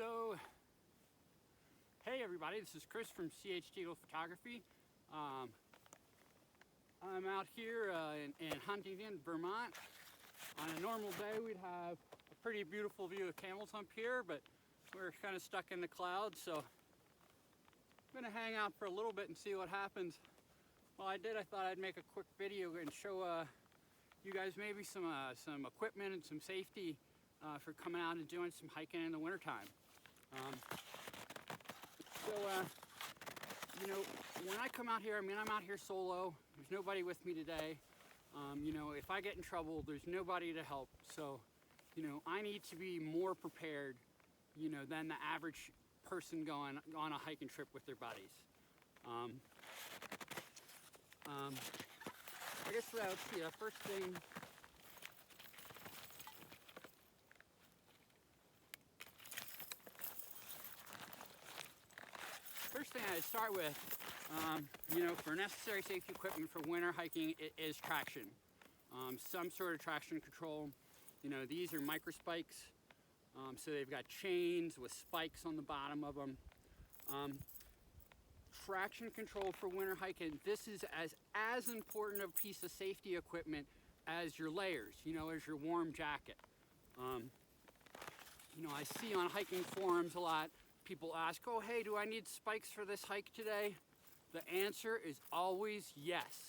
So, hey everybody, this is Chris from C.H.Diegel Photography. I'm out here in Huntington, Vermont. On a normal day we'd have a pretty beautiful view of Camels Hump here, but we're kind of stuck in the clouds, so I'm going to hang out for a little bit and see what happens. Well, I thought I'd make a quick video and show you guys maybe some equipment and some safety for coming out and doing some hiking in the wintertime. You know, when I come out here, I'm out here solo. There's nobody with me today. You know, if I get in trouble, there's nobody to help. So, you know, I need to be more prepared, you know, than the average person going on a hiking trip with their buddies. I guess let's see, the first thing. First thing I'd start with, you know, for necessary safety equipment for winter hiking is traction. Some sort of traction control. You know, these are micro spikes, so they've got chains with spikes on the bottom of them. Traction control for winter hiking, this is as important a piece of safety equipment as your layers, you know, as your warm jacket. You know, I see on hiking forums a lot, people ask, oh, hey, do I need spikes for this hike today? The answer is always yes.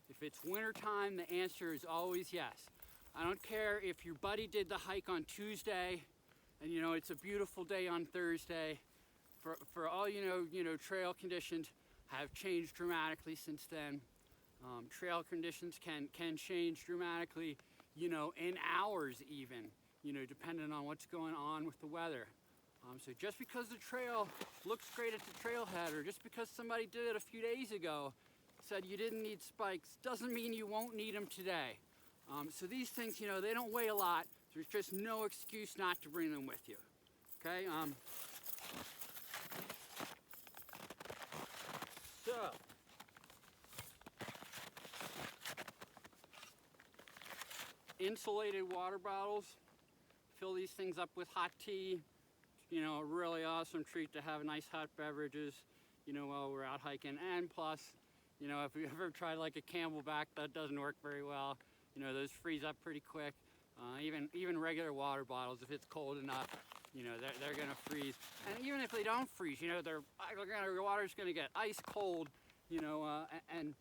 If it's wintertime, the answer is always yes. I don't care if your buddy did the hike on Tuesday and, you know, it's a beautiful day on Thursday. For all you know, trail conditions have changed dramatically since then. Trail conditions can change dramatically, you know, in hours even, you know, depending on what's going on with the weather. So just because the trail looks great at the trailhead, or just because somebody did it a few days ago, said you didn't need spikes, doesn't mean you won't need them today. So these things, you know, they don't weigh a lot. There's just no excuse not to bring them with you. Okay. So, insulated water bottles. Fill these things up with hot tea. You know, a really awesome treat to have nice hot beverages, you know, while we're out hiking. And plus, you know, if you ever tried like a Camelback, that doesn't work very well. You know, those freeze up pretty quick. Even regular water bottles, if it's cold enough, you know, they're gonna freeze. And even if they don't freeze, you know, your water's gonna get ice cold, you know, and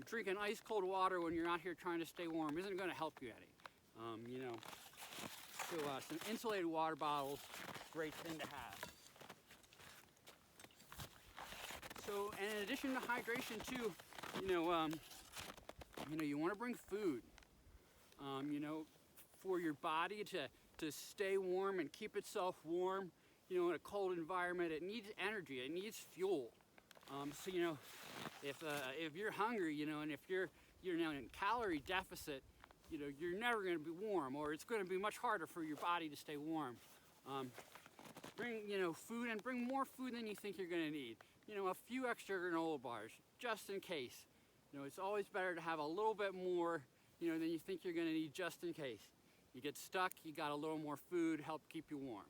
drinking ice cold water when you're out here trying to stay warm isn't gonna help you any, you know. So some insulated water bottles, great thing to have. So, and in addition to hydration too, you know, you want to bring food, you know, for your body to stay warm and keep itself warm. You know, in a cold environment, it needs energy, it needs fuel. So, you know, if you're hungry, you know, and if you're now in calorie deficit, you know, you're never going to be warm, or it's going to be much harder for your body to stay warm. Bring, you know, food, and bring more food than you think you're going to need. You know, a few extra granola bars, just in case. You know, it's always better to have a little bit more, you know, than you think you're going to need, just in case. You get stuck, you got a little more food, help keep you warm.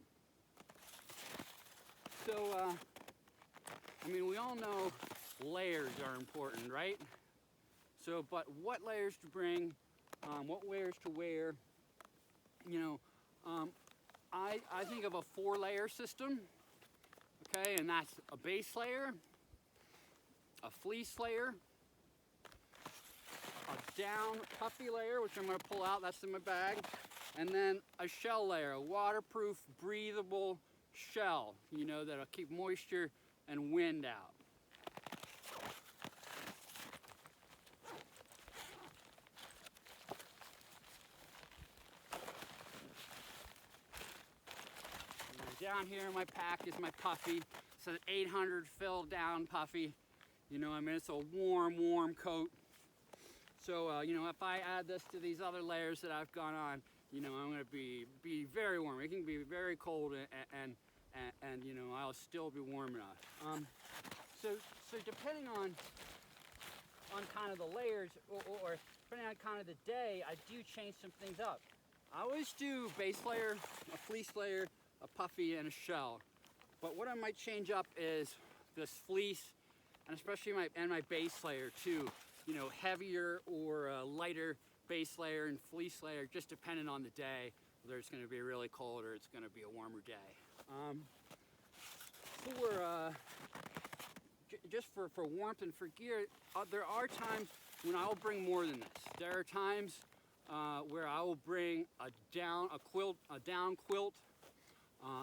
So, I mean, we all know layers are important, right? So, but what layers to bring? What layers to wear? You know, I think of a 4-layer system, okay, and that's a base layer, a fleece layer, a down puffy layer, which I'm going to pull out, that's in my bag, and then a shell layer, a waterproof, breathable shell, you know, that'll keep moisture and wind out. Down here in my pack is my puffy. It's an 800 fill down puffy. You know, I mean, it's a warm coat. So, you know, if I add this to these other layers that I've gone on, you know, I'm going to be very warm. It can be very cold, and you know, I'll still be warm enough. So depending on kind of the layers, or depending on kind of the day, I do change some things up. I always do base layer, a fleece layer, a puffy, and a shell. But what I might change up is this fleece, and especially my base layer too. You know, heavier or lighter base layer and fleece layer, just depending on the day, whether it's going to be really cold or it's going to be a warmer day. Just for warmth and for gear, there are times when I'll bring more than this. There are times where I will bring a down quilt,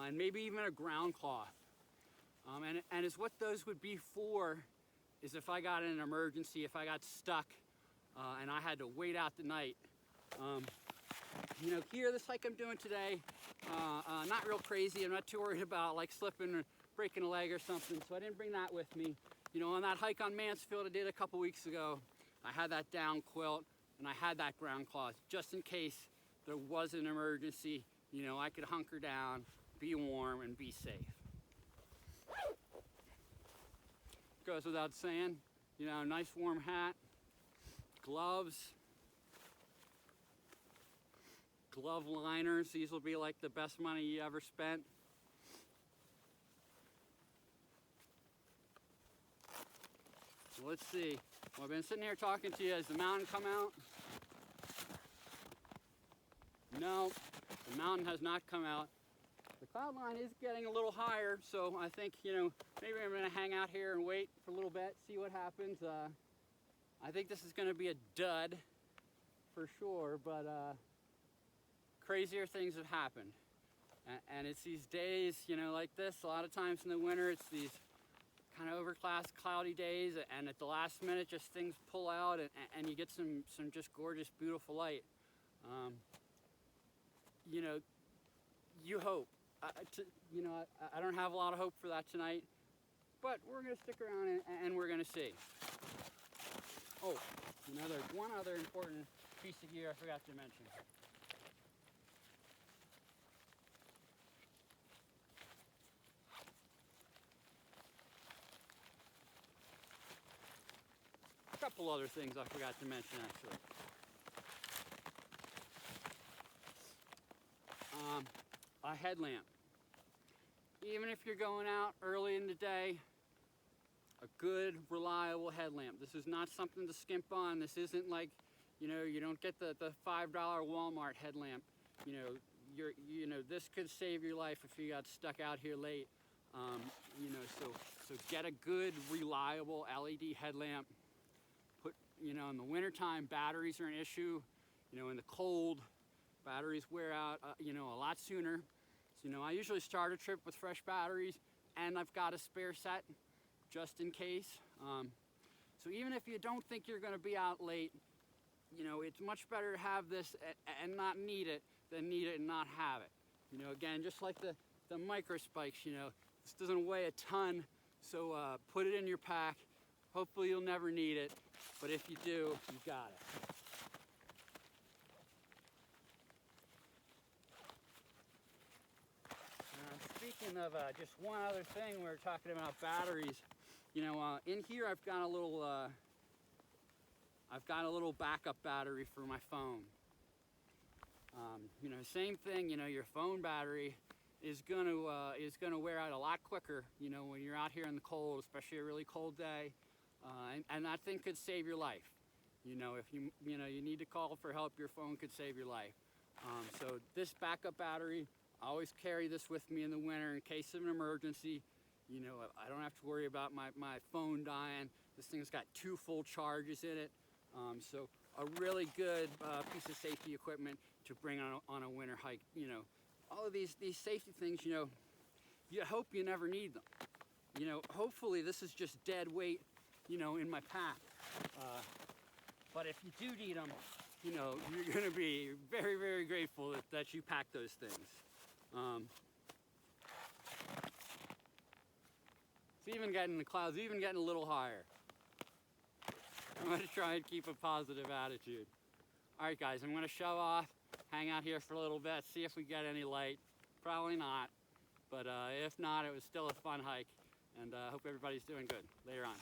and maybe even a ground cloth. And it's what those would be for is if I got in an emergency, if I got stuck and I had to wait out the night. You know, here, this hike I'm doing today, not real crazy. I'm not too worried about like slipping or breaking a leg or something, so I didn't bring that with me. You know, on that hike on Mansfield I did a couple weeks ago, I had that down quilt and I had that ground cloth just in case there was an emergency. You know, I could hunker down, be warm, and be safe. Goes without saying, you know, nice warm hat, gloves, glove liners. These will be like the best money you ever spent. So let's see. Well, I've been sitting here talking to you. Has the mountain come out? No, the mountain has not come out. The cloud line is getting a little higher, so I think, you know, maybe I'm going to hang out here and wait for a little bit, see what happens. I think this is going to be a dud for sure, but crazier things have happened. And it's these days, you know, like this. A lot of times in the winter, it's these kind of overcast, cloudy days, and at the last minute, just things pull out, and you get some just gorgeous, beautiful light. You know, you hope. You know, I don't have a lot of hope for that tonight, but we're going to stick around and we're going to see. Oh, one other important piece of gear I forgot to mention. A couple other things I forgot to mention, actually. A headlamp. Even if you're going out early in the day, a good, reliable headlamp. This is not something to skimp on. This isn't like, you know, you don't get the $5 Walmart headlamp. You know, this could save your life if you got stuck out here late. You know, so get a good, reliable LED headlamp. You know, in the wintertime, batteries are an issue. You know, in the cold, batteries wear out, you know, a lot sooner. So, you know, I usually start a trip with fresh batteries, and I've got a spare set just in case. So even if you don't think you're going to be out late, you know, it's much better to have this and not need it than need it and not have it. You know, again, just like the micro spikes, you know, this doesn't weigh a ton, so put it in your pack. Hopefully you'll never need it, but if you do, you got it. Speaking of just one other thing, we were talking about batteries. You know, in here I've got a little backup battery for my phone. You know, same thing. You know, your phone battery is gonna wear out a lot quicker. You know, when you're out here in the cold, especially a really cold day, and that thing could save your life. You know, if you need to call for help, your phone could save your life. So this backup battery, I always carry this with me in the winter in case of an emergency. You know, I don't have to worry about my phone dying. This thing's got 2 full charges in it. So a really good piece of safety equipment to bring on a winter hike. You know, all of these safety things, you know, you hope you never need them. You know, hopefully this is just dead weight, you know, in my pack. But if you do need them, you know, you're going to be very, very grateful that you pack those things. It's even getting the clouds, even getting a little higher. I'm going to try and keep a positive attitude. All right, guys, I'm going to show off, hang out here for a little bit, see if we get any light. Probably not, but if not, it was still a fun hike, and I hope everybody's doing good. Later on.